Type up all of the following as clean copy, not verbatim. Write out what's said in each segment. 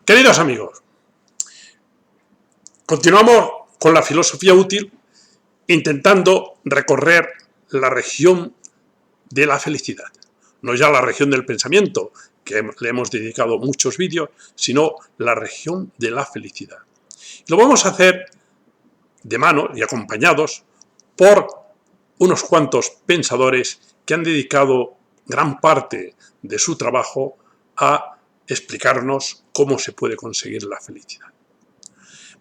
Queridos amigos, continuamos con la filosofía útil intentando recorrer la región de la felicidad. No ya la región del pensamiento, que le hemos dedicado muchos vídeos, sino la región de la felicidad. Lo vamos a hacer de mano y acompañados por unos cuantos pensadores que han dedicado gran parte de su trabajo a explicarnos cómo se puede conseguir la felicidad.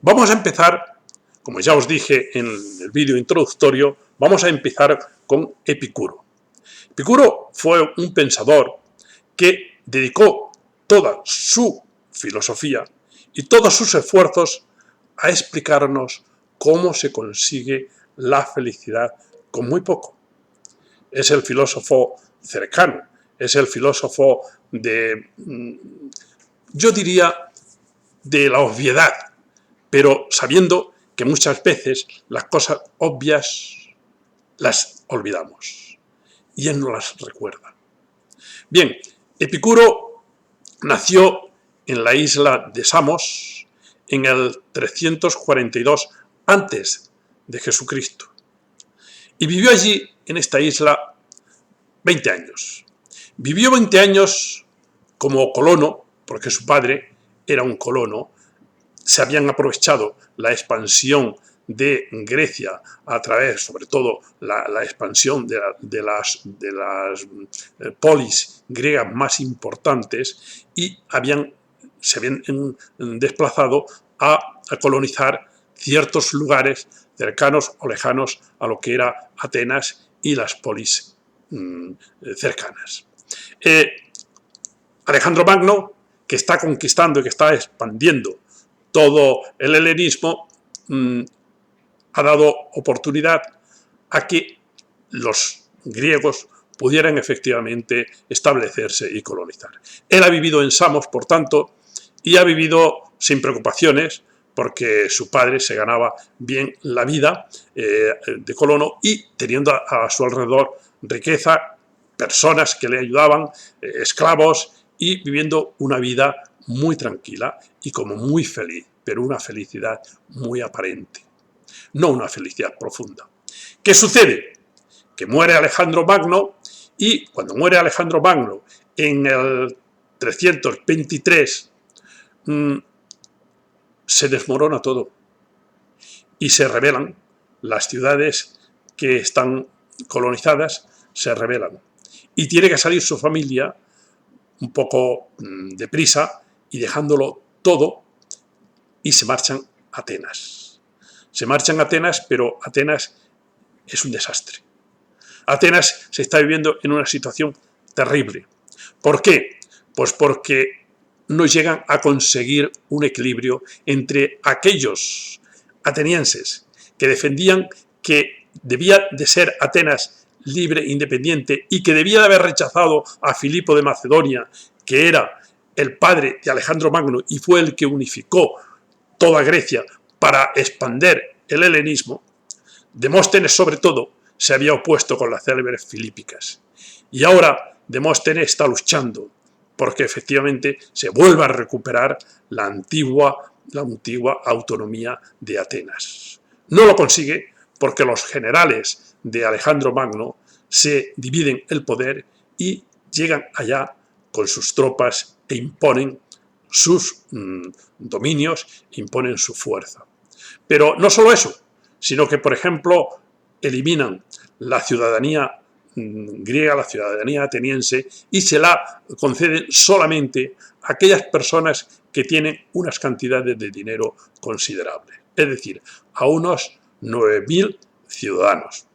Vamos a empezar, como ya os dije en el vídeo introductorio, vamos a empezar con Epicuro. Epicuro fue un pensador que dedicó toda su filosofía y todos sus esfuerzos a explicarnos cómo se consigue la felicidad con muy poco. Es el filósofo cercano, es el filósofo yo diría, de la obviedad, pero sabiendo que muchas veces las cosas obvias las olvidamos y él no las recuerda. Bien, Epicuro nació en la isla de Samos en el 342 antes de Jesucristo y vivió allí, en esta isla, 20 años. Vivió 20 años como colono, porque su padre era un colono. Se habían aprovechado la expansión de Grecia a través, sobre todo, la expansión de las polis griegas más importantes y se habían desplazado a colonizar ciertos lugares cercanos o lejanos a lo que era Atenas y las polis cercanas. Alejandro Magno, que está conquistando y que está expandiendo todo el helenismo, ha dado oportunidad a que los griegos pudieran efectivamente establecerse y colonizar. Él ha vivido en Samos, por tanto, y ha vivido sin preocupaciones, porque su padre se ganaba bien la vida de colono y teniendo a su alrededor riqueza, personas que le ayudaban, esclavos, y viviendo una vida muy tranquila y como muy feliz, pero una felicidad muy aparente, no una felicidad profunda. ¿Qué sucede? Que muere Alejandro Magno y cuando muere Alejandro Magno en el 323 se desmorona todo y se rebelan las ciudades que están colonizadas, se rebelan y tiene que salir su familia un poco deprisa y dejándolo todo y se marchan a Atenas. Se marchan a Atenas, pero Atenas es un desastre. Atenas se está viviendo en una situación terrible. ¿Por qué? Pues porque no llegan a conseguir un equilibrio entre aquellos atenienses que defendían que debía de ser Atenas libre e independiente y que debía de haber rechazado a Filipo de Macedonia, que era el padre de Alejandro Magno y fue el que unificó toda Grecia para expandir el helenismo. Demóstenes, sobre todo, se había opuesto con las célebres filípicas. Y ahora Demóstenes está luchando porque efectivamente se vuelva a recuperar la antigua autonomía de Atenas. No lo consigue porque los generales de Alejandro Magno se dividen el poder y llegan allá con sus tropas e imponen sus dominios, imponen su fuerza. Pero no solo eso, sino que, por ejemplo, eliminan la ciudadanía griega, la ciudadanía ateniense, y se la conceden solamente a aquellas personas que tienen unas cantidades de dinero considerables, es decir, a unos 9.000 ciudadanos.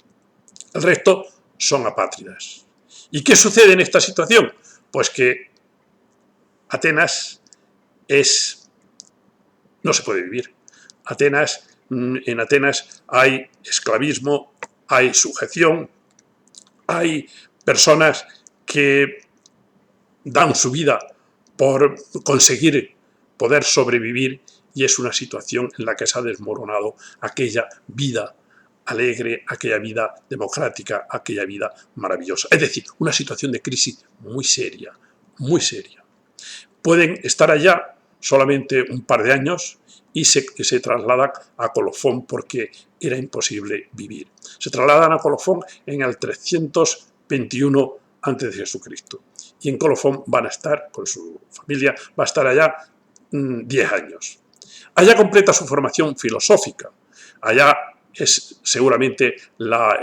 El resto son apátridas. ¿Y qué sucede en esta situación? Pues que Atenas no se puede vivir. En Atenas hay esclavismo, hay sujeción, hay personas que dan su vida por conseguir poder sobrevivir y es una situación en la que se ha desmoronado aquella vida alegre, aquella vida democrática, aquella vida maravillosa. Es decir, una situación de crisis muy seria, muy seria. Pueden estar allá solamente un par de años y se traslada a Colofón porque era imposible vivir. Se trasladan a Colofón en el 321 a.C. y en Colofón van a estar, con su familia, va a estar allá 10 años. Allá completa su formación filosófica. Allá es seguramente la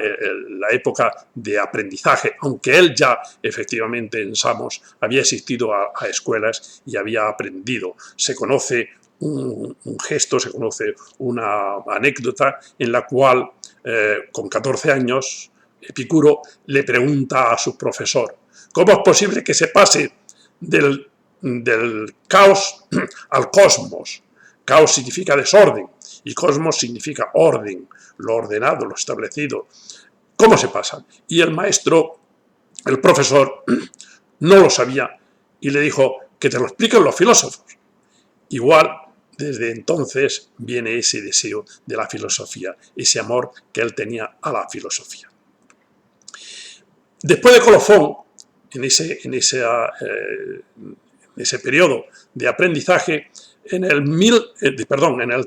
época de aprendizaje, aunque él ya efectivamente en Samos había asistido a escuelas y había aprendido. Se conoce un gesto, se conoce una anécdota en la cual con 14 años Epicuro le pregunta a su profesor: ¿cómo es posible que se pase del caos al cosmos? Caos significa desorden y cosmos significa orden, lo ordenado, lo establecido. ¿Cómo se pasa? Y el maestro, el profesor, no lo sabía y le dijo: que te lo expliquen los filósofos. Igual, desde entonces viene ese deseo de la filosofía, ese amor que él tenía a la filosofía. Después de Colofón, en ese periodo de aprendizaje, en el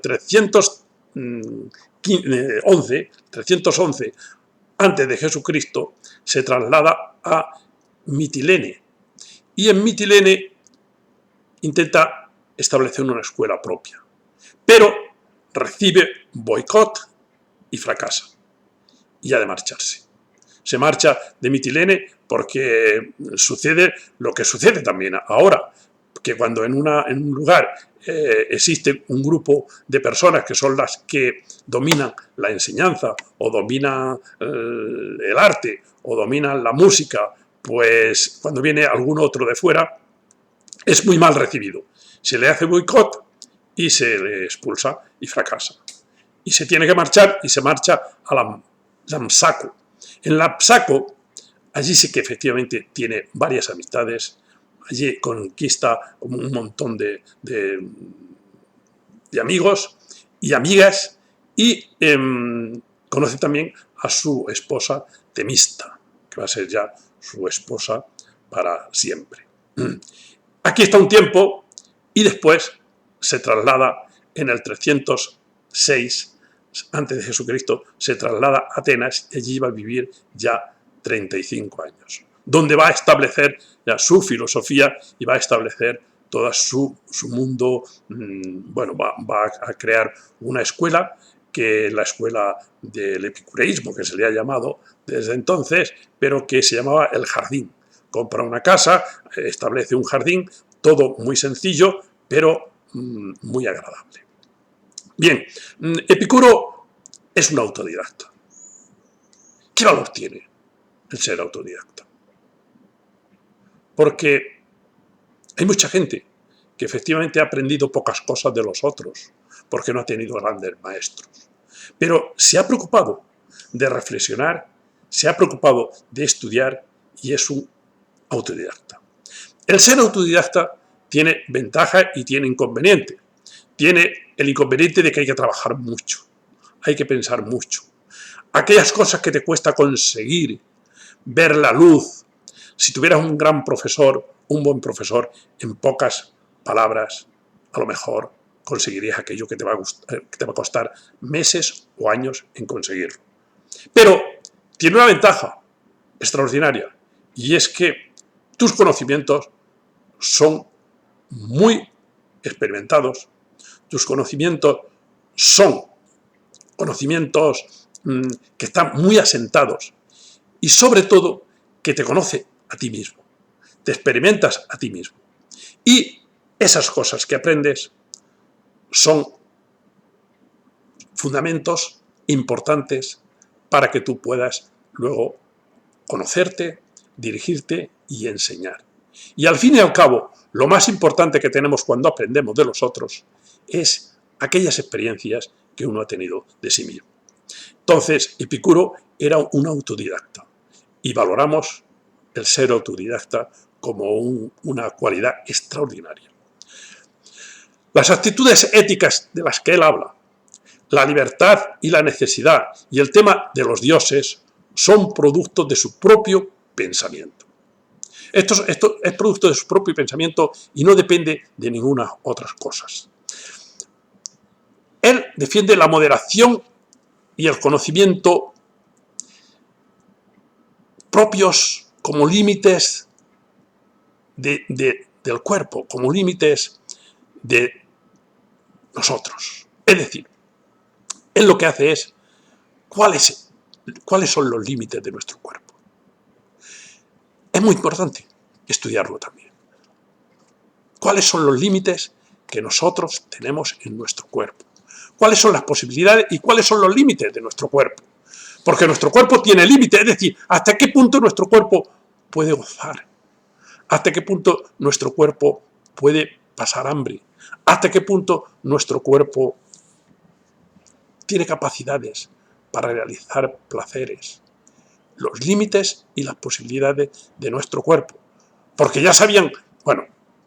311 antes de Jesucristo, se traslada a Mitilene y en Mitilene intenta establecer una escuela propia, pero recibe boicot y fracasa y ha de marcharse. Se marcha de Mitilene porque sucede lo que sucede también ahora, que cuando en un lugar existe un grupo de personas que son las que dominan la enseñanza o dominan el arte o dominan la música, pues cuando viene algún otro de fuera es muy mal recibido. Se le hace boicot y se le expulsa y fracasa. Y se tiene que marchar y se marcha a Lampsaco. En Lampsaco, allí sí que efectivamente tiene varias amistades. Allí conquista un montón de amigos y amigas y conoce también a su esposa Temista, que va a ser ya su esposa para siempre. Aquí está un tiempo y después se traslada en el 306 antes de Jesucristo, se traslada a Atenas y allí va a vivir ya 35 años, donde va a establecer ya su filosofía y va a establecer todo su mundo. Bueno, va a crear una escuela, que es la escuela del epicureísmo, que se le ha llamado desde entonces, pero que se llamaba el jardín. Compra una casa, establece un jardín, todo muy sencillo, pero muy agradable. Bien, Epicuro es un autodidacta. ¿Qué valor tiene el ser autodidacta? Porque hay mucha gente que efectivamente ha aprendido pocas cosas de los otros, porque no ha tenido grandes maestros. Pero se ha preocupado de reflexionar, se ha preocupado de estudiar y es un autodidacta. El ser autodidacta tiene ventaja y tiene inconveniente. Tiene el inconveniente de que hay que trabajar mucho, hay que pensar mucho. Aquellas cosas que te cuesta conseguir, ver la luz. Si tuvieras un gran profesor, un buen profesor, en pocas palabras, a lo mejor conseguirías aquello que te va a costar meses o años en conseguirlo. Pero tiene una ventaja extraordinaria, y es que tus conocimientos son muy experimentados, tus conocimientos son conocimientos que están muy asentados y sobre todo que te conoce a ti mismo, te experimentas a ti mismo. Y esas cosas que aprendes son fundamentos importantes para que tú puedas luego conocerte, dirigirte y enseñar. Y al fin y al cabo, lo más importante que tenemos cuando aprendemos de los otros es aquellas experiencias que uno ha tenido de sí mismo. Entonces, Epicuro era un autodidacta y valoramos el ser autodidacta como una cualidad extraordinaria. Las actitudes éticas de las que él habla, la libertad y la necesidad y el tema de los dioses son productos de su propio pensamiento. Esto es producto de su propio pensamiento y no depende de ninguna otras cosas. Él defiende la moderación y el conocimiento propios como límites del cuerpo, como límites de nosotros. Es decir, él lo que hace es cuáles son los límites de nuestro cuerpo. Es muy importante estudiarlo también. ¿Cuáles son los límites que nosotros tenemos en nuestro cuerpo? ¿Cuáles son las posibilidades y cuáles son los límites de nuestro cuerpo? Porque nuestro cuerpo tiene límites, es decir, hasta qué punto nuestro cuerpo puede gozar, hasta qué punto nuestro cuerpo puede pasar hambre, hasta qué punto nuestro cuerpo tiene capacidades para realizar placeres, los límites y las posibilidades de nuestro cuerpo. Porque ya sabían, bueno,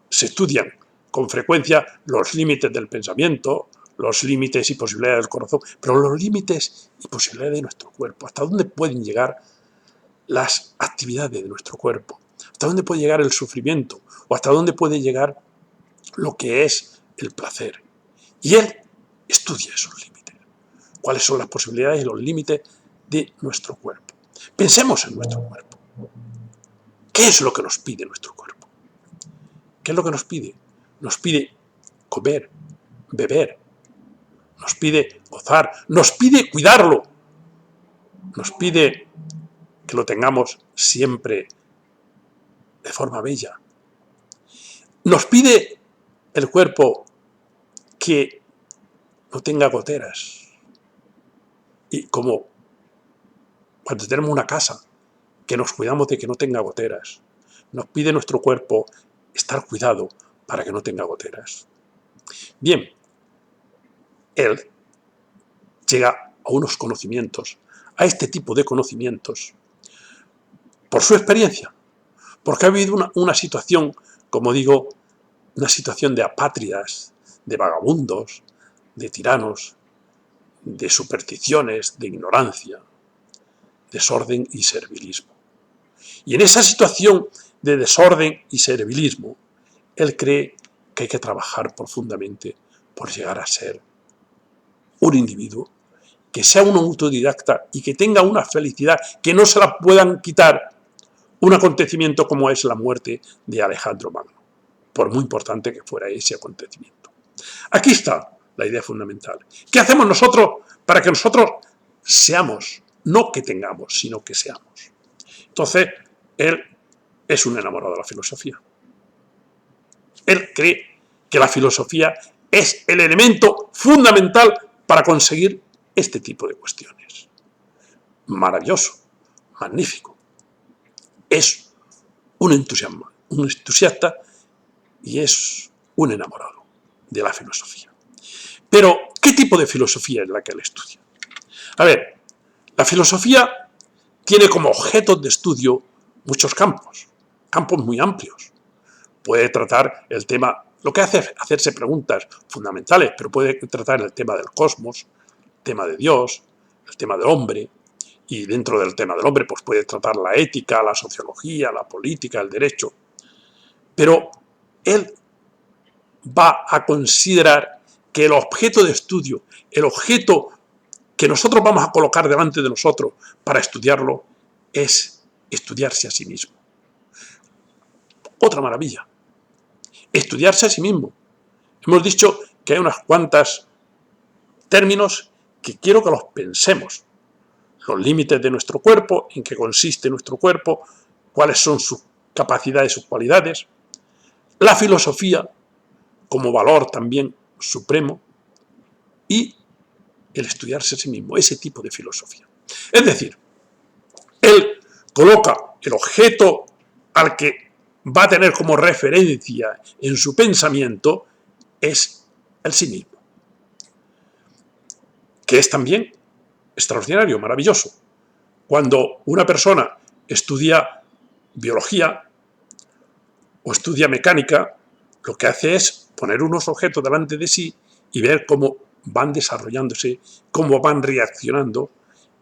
se estudian con frecuencia los límites del pensamiento, los límites y posibilidades del corazón, pero los límites y posibilidades de nuestro cuerpo, hasta dónde pueden llegar las actividades de nuestro cuerpo, hasta dónde puede llegar el sufrimiento o hasta dónde puede llegar lo que es el placer. Y él estudia esos límites, cuáles son las posibilidades y los límites de nuestro cuerpo. Pensemos en nuestro cuerpo. ¿Qué es lo que nos pide nuestro cuerpo? ¿Qué es lo que nos pide? Nos pide comer, beber, nos pide gozar, nos pide cuidarlo, nos pide que lo tengamos siempre de forma bella. Nos pide el cuerpo que no tenga goteras. Y como cuando tenemos una casa, que nos cuidamos de que no tenga goteras. Nos pide nuestro cuerpo estar cuidado para que no tenga goteras. Bien, él llega a unos conocimientos, a este tipo de conocimientos, por su experiencia, porque ha habido una situación, como digo, una situación de apátridas, de vagabundos, de tiranos, de supersticiones, de ignorancia, desorden y servilismo. Y en esa situación de desorden y servilismo, él cree que hay que trabajar profundamente por llegar a ser un individuo que sea un autodidacta y que tenga una felicidad que no se la puedan quitar un acontecimiento como es la muerte de Alejandro Magno, por muy importante que fuera ese acontecimiento. Aquí está la idea fundamental. ¿Qué hacemos nosotros para que nosotros seamos, no que tengamos, sino que seamos? Entonces, él es un enamorado de la filosofía. Él cree que la filosofía es el elemento fundamental para conseguir este tipo de cuestiones. Maravilloso, magnífico. Es un entusiasta y es un enamorado de la filosofía. Pero, ¿qué tipo de filosofía es la que él estudia? A ver, la filosofía tiene como objeto de estudio muchos campos muy amplios. Puede tratar el tema, lo que hace es hacerse preguntas fundamentales, pero puede tratar el tema del cosmos, el tema de Dios, el tema del hombre, y dentro del tema del hombre pues puede tratar la ética, la sociología, la política, el derecho. Pero él va a considerar que el objeto de estudio, el objeto que nosotros vamos a colocar delante de nosotros para estudiarlo, es estudiarse a sí mismo. Otra maravilla, estudiarse a sí mismo. Hemos dicho que hay unas cuantas términos que quiero que los pensemos. Los límites de nuestro cuerpo, en qué consiste nuestro cuerpo, cuáles son sus capacidades, sus cualidades. La filosofía, como valor también supremo, y el estudiarse a sí mismo, ese tipo de filosofía. Es decir, él coloca el objeto al que va a tener como referencia en su pensamiento es el sí mismo, que es también extraordinario, maravilloso. Cuando una persona estudia biología o estudia mecánica, lo que hace es poner unos objetos delante de sí y ver cómo van desarrollándose, cómo van reaccionando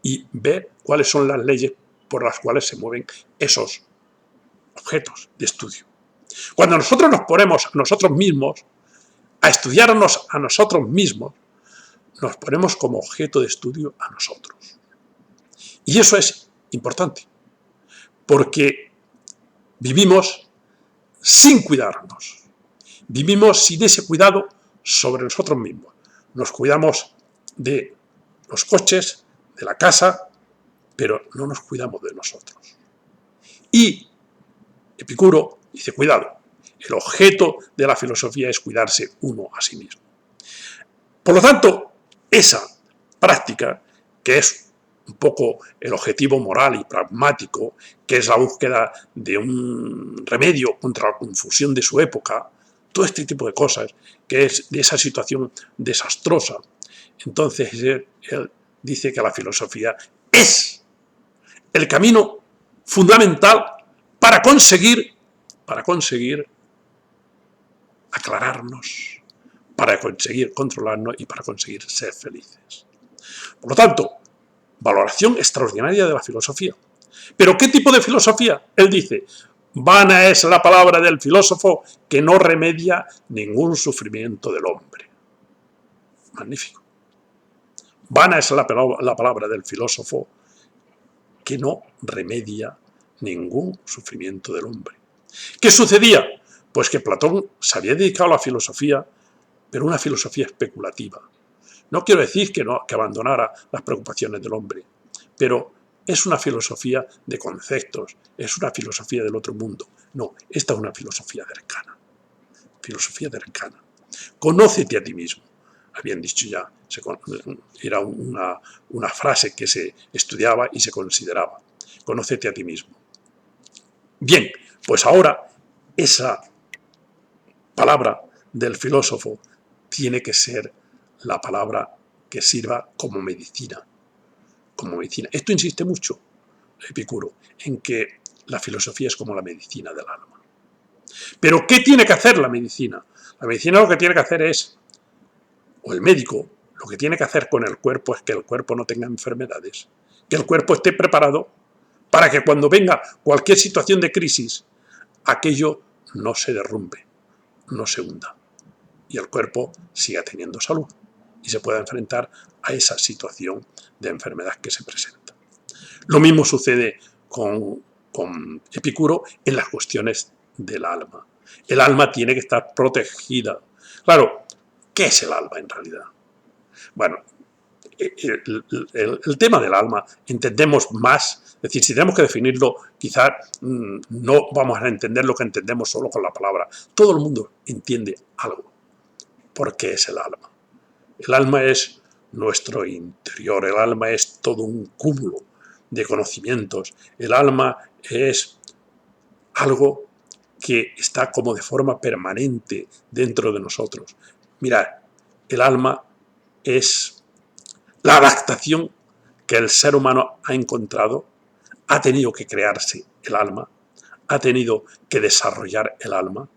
y ver cuáles son las leyes por las cuales se mueven esos objetos de estudio. Cuando nosotros nos ponemos a nosotros mismos, a estudiarnos a nosotros mismos, nos ponemos como objeto de estudio a nosotros. Y eso es importante, porque vivimos sin cuidarnos. Vivimos sin ese cuidado sobre nosotros mismos. Nos cuidamos de los coches, de la casa, pero no nos cuidamos de nosotros. Y Epicuro dice, cuidado, el objeto de la filosofía es cuidarse uno a sí mismo. Por lo tanto, esa práctica, que es un poco el objetivo moral y pragmático, que es la búsqueda de un remedio contra la confusión de su época, todo este tipo de cosas, que es de esa situación desastrosa, entonces él dice que la filosofía es el camino fundamental para conseguir aclararnos, para conseguir controlarnos y para conseguir ser felices. Por lo tanto, valoración extraordinaria de la filosofía. ¿Pero qué tipo de filosofía? Él dice, vana es la palabra del filósofo que no remedia ningún sufrimiento del hombre. Magnífico. Vana es la palabra del filósofo que no remedia ningún sufrimiento del hombre. ¿Qué sucedía? Pues que Platón se había dedicado a la filosofía, pero una filosofía especulativa. No quiero decir que abandonara las preocupaciones del hombre, pero es una filosofía de conceptos, es una filosofía del otro mundo. No, esta es una filosofía cercana. Filosofía cercana. Conócete a ti mismo. Habían dicho ya, era una frase que se estudiaba y se consideraba. Conócete a ti mismo. Bien, pues ahora esa palabra del filósofo tiene que ser la palabra que sirva como medicina. Como medicina. Esto insiste mucho Epicuro, en que la filosofía es como la medicina del alma. Pero ¿qué tiene que hacer la medicina? La medicina lo que tiene que hacer es, o el médico, lo que tiene que hacer con el cuerpo es que el cuerpo no tenga enfermedades, que el cuerpo esté preparado para que cuando venga cualquier situación de crisis, aquello no se derrumbe, no se hunda, y el cuerpo siga teniendo salud y se pueda enfrentar a esa situación de enfermedad que se presenta. Lo mismo sucede con Epicuro en las cuestiones del alma. El alma tiene que estar protegida. Claro, ¿qué es el alma en realidad? Bueno, el tema del alma entendemos más, es decir, si tenemos que definirlo, quizás no vamos a entender lo que entendemos solo con la palabra. Todo el mundo entiende algo. ¿Por qué es el alma? El alma es nuestro interior, el alma es todo un cúmulo de conocimientos. El alma es algo que está como de forma permanente dentro de nosotros. Mirad, el alma es la adaptación que el ser humano ha encontrado, ha tenido que crearse el alma, ha tenido que desarrollar el alma.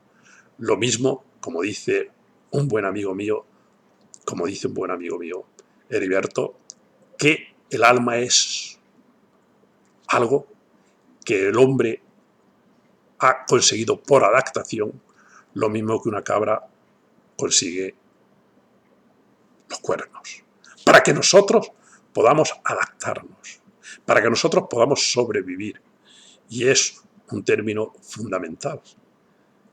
Lo mismo, como dice un buen amigo mío, Heriberto, que el alma es algo que el hombre ha conseguido por adaptación, lo mismo que una cabra consigue los cuernos, para que nosotros podamos adaptarnos, para que nosotros podamos sobrevivir. Y es un término fundamental,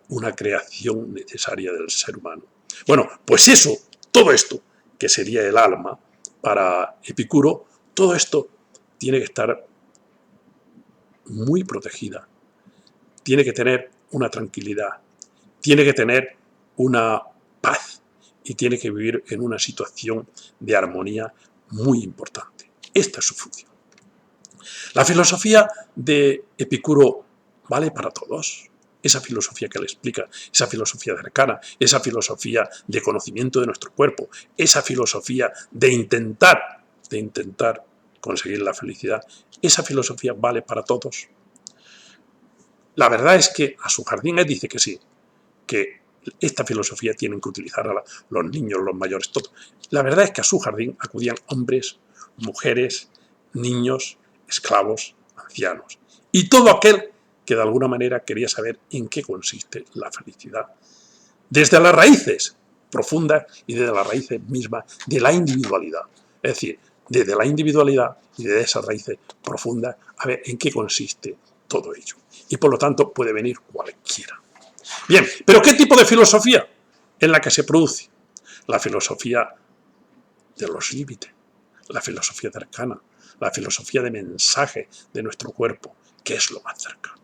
una creación necesaria del ser humano. Bueno, pues eso, todo esto, que sería el alma, para Epicuro, todo esto tiene que estar muy protegida, tiene que tener una tranquilidad, tiene que tener una paz y tiene que vivir en una situación de armonía muy importante. Esta es su función. La filosofía de Epicuro vale para todos. Esa filosofía que le explica, esa filosofía cercana, esa filosofía de conocimiento de nuestro cuerpo, esa filosofía de intentar conseguir la felicidad, esa filosofía vale para todos. La verdad es que a su jardín él dice que sí, que esta filosofía tienen que utilizar a los niños, los mayores, todo. La verdad es que a su jardín acudían hombres, mujeres, niños, esclavos, ancianos. Y todo aquel que de alguna manera quería saber en qué consiste la felicidad, desde las raíces profundas y desde las raíces mismas de la individualidad. Es decir, desde la individualidad y desde esas raíces profundas, a ver en qué consiste todo ello. Y por lo tanto puede venir cualquiera. Bien, pero ¿qué tipo de filosofía es la que se produce? La filosofía de los límites, la filosofía cercana, la filosofía de mensaje de nuestro cuerpo, que es lo más cercano.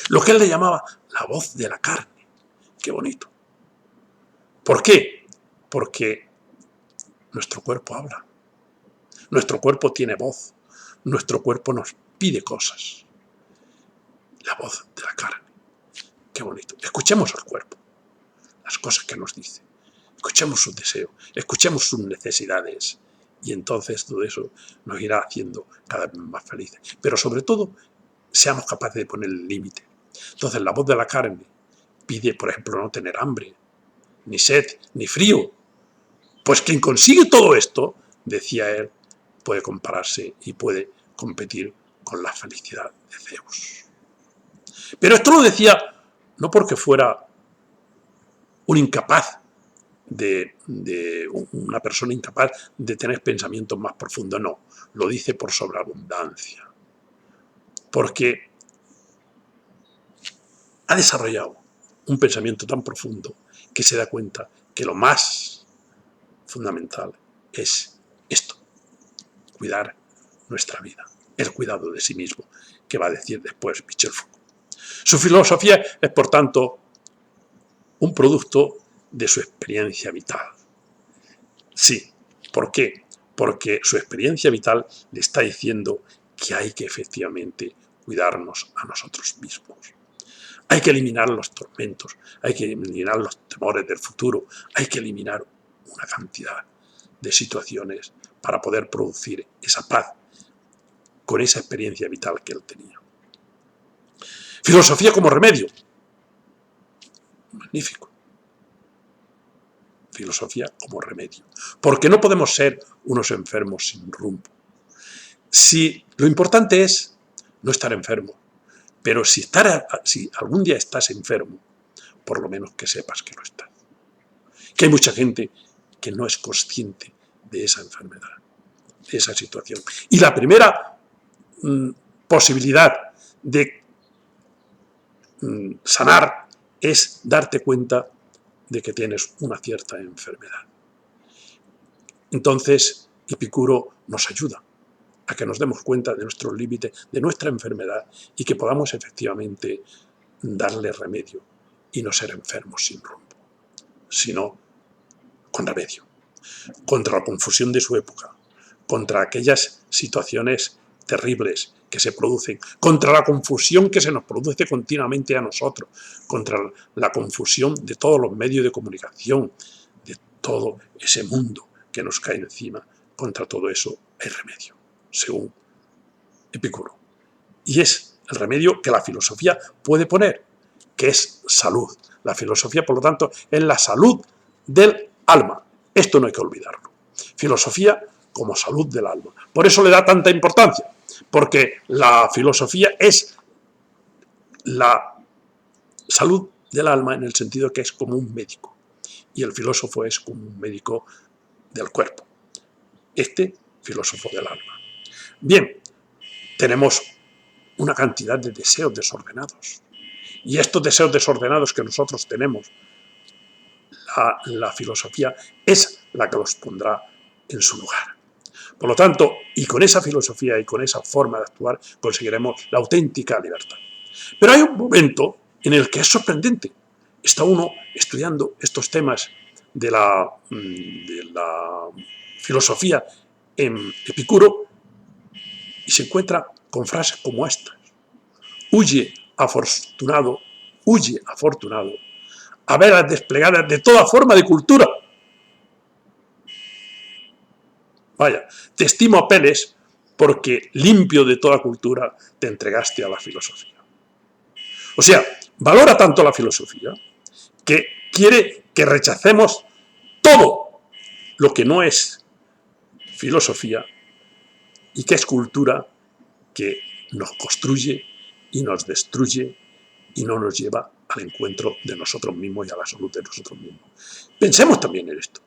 Lo que él le llamaba la voz de la carne. Qué bonito. ¿Por qué? Porque nuestro cuerpo habla, nuestro cuerpo tiene voz, nuestro cuerpo nos pide cosas. La voz de la carne. Qué bonito. Escuchemos al cuerpo, las cosas que nos dice. Escuchemos sus deseos, escuchemos sus necesidades y entonces todo eso nos irá haciendo cada vez más felices. Pero sobre todo, seamos capaces de poner el límite. Entonces la voz de la carne pide, por ejemplo, no tener hambre, ni sed, ni frío. Pues quien consigue todo esto, decía él, puede compararse y puede competir con la felicidad de Zeus. Pero esto lo decía no porque fuera un incapaz de una persona incapaz de tener pensamientos más profundos, no, lo dice por sobreabundancia, porque ha desarrollado un pensamiento tan profundo que se da cuenta que lo más fundamental es esto, cuidar nuestra vida, el cuidado de sí mismo, que va a decir después Michel Foucault. Su filosofía es, por tanto, un producto de su experiencia vital. Sí, ¿por qué? Porque su experiencia vital le está diciendo que hay que efectivamente cuidarnos a nosotros mismos. Hay que eliminar los tormentos, hay que eliminar los temores del futuro, hay que eliminar una cantidad de situaciones para poder producir esa paz con esa experiencia vital que él tenía. Filosofía como remedio. Magnífico. Filosofía como remedio. Porque no podemos ser unos enfermos sin rumbo. Si lo importante es no estar enfermo, pero si algún día estás enfermo, por lo menos que sepas que lo estás. Que hay mucha gente que no es consciente de esa enfermedad, de esa situación. Y la primera posibilidad de sanar es darte cuenta de que tienes una cierta enfermedad. Entonces, Epicuro nos ayuda a que nos demos cuenta de nuestros límites, de nuestra enfermedad y que podamos efectivamente darle remedio y no ser enfermos sin rumbo, sino con remedio, contra la confusión de su época, contra aquellas situaciones terribles que se producen, contra la confusión que se nos produce continuamente a nosotros, contra la confusión de todos los medios de comunicación, de todo ese mundo que nos cae encima. Contra todo eso hay remedio, según Epicuro. Y es el remedio que la filosofía puede poner, que es salud. La filosofía, por lo tanto, es la salud del alma. Esto no hay que olvidarlo. Filosofía como salud del alma. Por eso le da tanta importancia, porque la filosofía es la salud del alma en el sentido que es como un médico, y el filósofo es como un médico del cuerpo. Este, filósofo del alma. Bien, tenemos una cantidad de deseos desordenados, y estos deseos desordenados que nosotros tenemos, la filosofía es la que los pondrá en su lugar. Por lo tanto, y con esa filosofía y con esa forma de actuar, conseguiremos la auténtica libertad. Pero hay un momento en el que es sorprendente. Está uno estudiando estos temas de la filosofía en Epicuro y se encuentra con frases como estas. Huye, afortunado, a veras desplegadas de toda forma de cultura. Vaya, te estimo Apeles porque limpio de toda cultura te entregaste a la filosofía. O sea, valora tanto la filosofía que quiere que rechacemos todo lo que no es filosofía y que es cultura que nos construye y nos destruye y no nos lleva al encuentro de nosotros mismos y a la salud de nosotros mismos. Pensemos también en esto.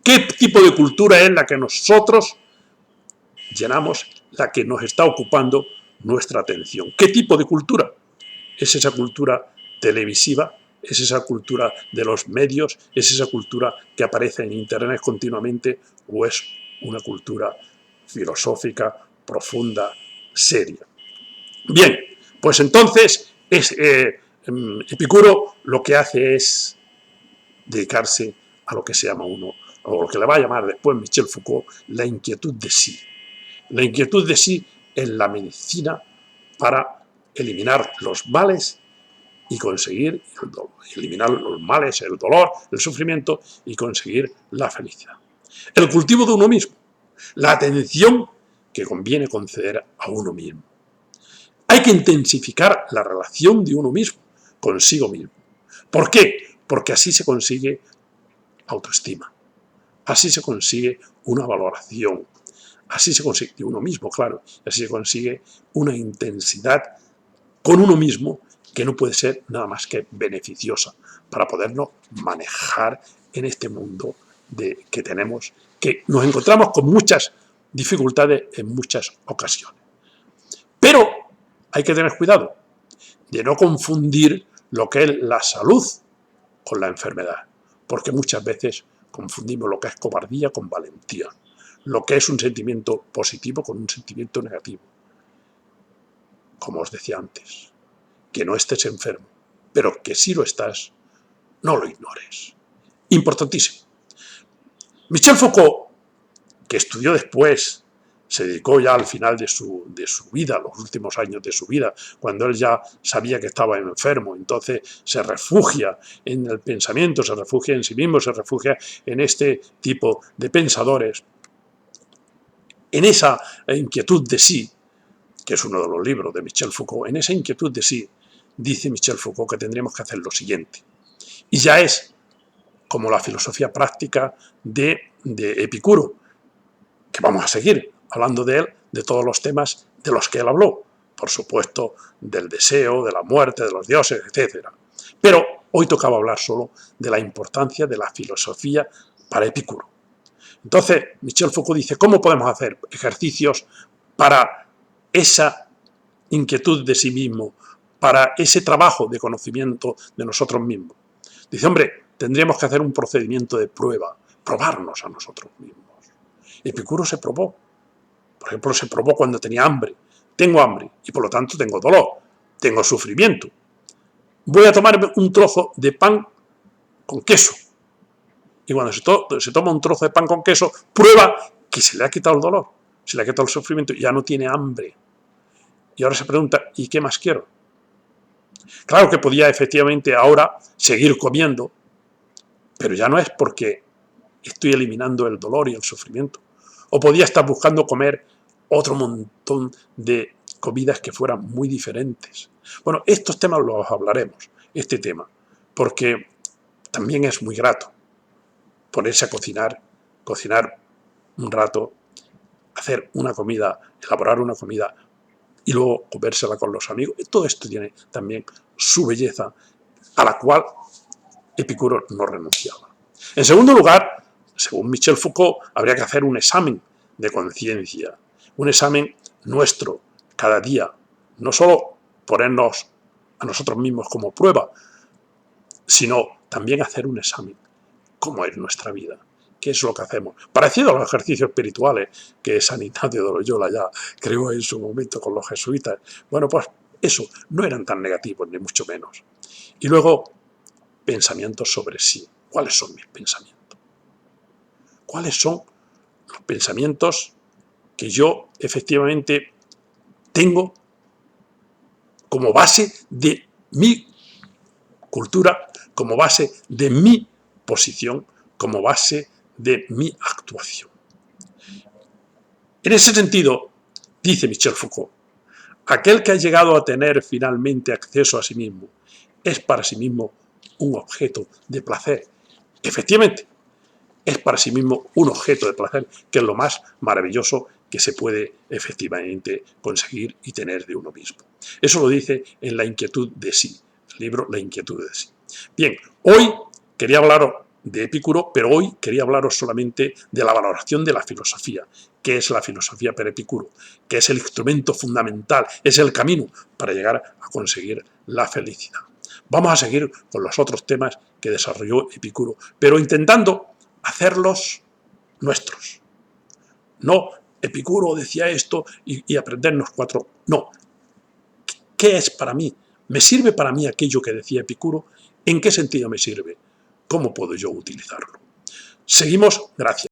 ¿Qué tipo de cultura es la que nosotros llenamos, la que nos está ocupando nuestra atención? ¿Qué tipo de cultura? ¿Es esa cultura televisiva? ¿Es esa cultura de los medios? ¿Es esa cultura que aparece en Internet continuamente? ¿O es una cultura filosófica, profunda, seria? Bien, pues entonces Epicuro lo que hace es dedicarse a lo que se llama o lo que le va a llamar después Michel Foucault, la inquietud de sí. La inquietud de sí en la medicina para eliminar los males y conseguir eliminar los males, el dolor, el sufrimiento y conseguir la felicidad. El cultivo de uno mismo, la atención que conviene conceder a uno mismo. Hay que intensificar la relación de uno mismo consigo mismo. ¿Por qué? Porque así se consigue autoestima, así se consigue una valoración, así se consigue de uno mismo, claro, así se consigue una intensidad con uno mismo que no puede ser nada más que beneficiosa para podernos manejar en este mundo que tenemos, que nos encontramos con muchas dificultades en muchas ocasiones. Pero hay que tener cuidado de no confundir lo que es la salud con la enfermedad, porque muchas veces confundimos lo que es cobardía con valentía, lo que es un sentimiento positivo con un sentimiento negativo. Como os decía antes, que no estés enfermo, pero que si lo estás, no lo ignores. Importantísimo. Michel Foucault, que estudió después, se dedicó ya al final de su vida, los últimos años de su vida, cuando él ya sabía que estaba enfermo, entonces se refugia en el pensamiento, se refugia en sí mismo, se refugia en este tipo de pensadores, en esa inquietud de sí, que es uno de los libros de Michel Foucault, en esa inquietud de sí, dice Michel Foucault que tendríamos que hacer lo siguiente. Y ya es como la filosofía práctica de Epicuro, que vamos a seguir hablando de él, de todos los temas de los que él habló, por supuesto, del deseo, de la muerte, de los dioses, etc. Pero hoy tocaba hablar solo de la importancia de la filosofía para Epicuro. Entonces, Michel Foucault dice, ¿cómo podemos hacer ejercicios para esa inquietud de sí mismo, para ese trabajo de conocimiento de nosotros mismos? Dice, hombre, tendríamos que hacer un procedimiento de prueba, probarnos a nosotros mismos. Epicuro se probó. Por ejemplo, se probó cuando tenía hambre. Tengo hambre y por lo tanto tengo dolor, tengo sufrimiento. Voy a tomarme un trozo de pan con queso. Y cuando se toma un trozo de pan con queso, prueba que se le ha quitado el dolor, se le ha quitado el sufrimiento y ya no tiene hambre. Y ahora se pregunta, ¿y qué más quiero? Claro que podía efectivamente ahora seguir comiendo, pero ya no es porque estoy eliminando el dolor y el sufrimiento. O podía estar buscando comer otro montón de comidas que fueran muy diferentes. Bueno, estos temas los hablaremos, este tema, porque también es muy grato ponerse a cocinar un rato, hacer una comida, elaborar una comida y luego comérsela con los amigos. Y todo esto tiene también su belleza, a la cual Epicuro no renunciaba. En segundo lugar, según Michel Foucault, habría que hacer un examen de conciencia, un examen nuestro cada día, no solo ponernos a nosotros mismos como prueba, sino también hacer un examen. ¿Cómo es nuestra vida? ¿Qué es lo que hacemos? Parecido a los ejercicios espirituales que San Ignacio de Loyola ya creó en su momento con los jesuitas. Bueno, pues eso, no eran tan negativos, ni mucho menos. Y luego, pensamientos sobre sí. ¿Cuáles son mis pensamientos? ¿Cuáles son los pensamientos que yo efectivamente tengo como base de mi cultura, como base de mi posición, como base de mi actuación? En ese sentido, dice Michel Foucault, aquel que ha llegado a tener finalmente acceso a sí mismo es para sí mismo un objeto de placer. Efectivamente, es para sí mismo un objeto de placer, que es lo más maravilloso que se puede efectivamente conseguir y tener de uno mismo. Eso lo dice en La inquietud de sí, el libro La inquietud de sí. Bien, hoy quería hablaros de Epicuro, pero hoy quería hablaros solamente de la valoración de la filosofía. ¿Qué es la filosofía para Epicuro? ¿Qué es el instrumento fundamental? Es el camino para llegar a conseguir la felicidad. Vamos a seguir con los otros temas que desarrolló Epicuro, pero intentando hacerlos nuestros. No, Epicuro decía esto y aprendernos cuatro. No. ¿Qué es para mí? ¿Me sirve para mí aquello que decía Epicuro? ¿En qué sentido me sirve? ¿Cómo puedo yo utilizarlo? Seguimos, gracias.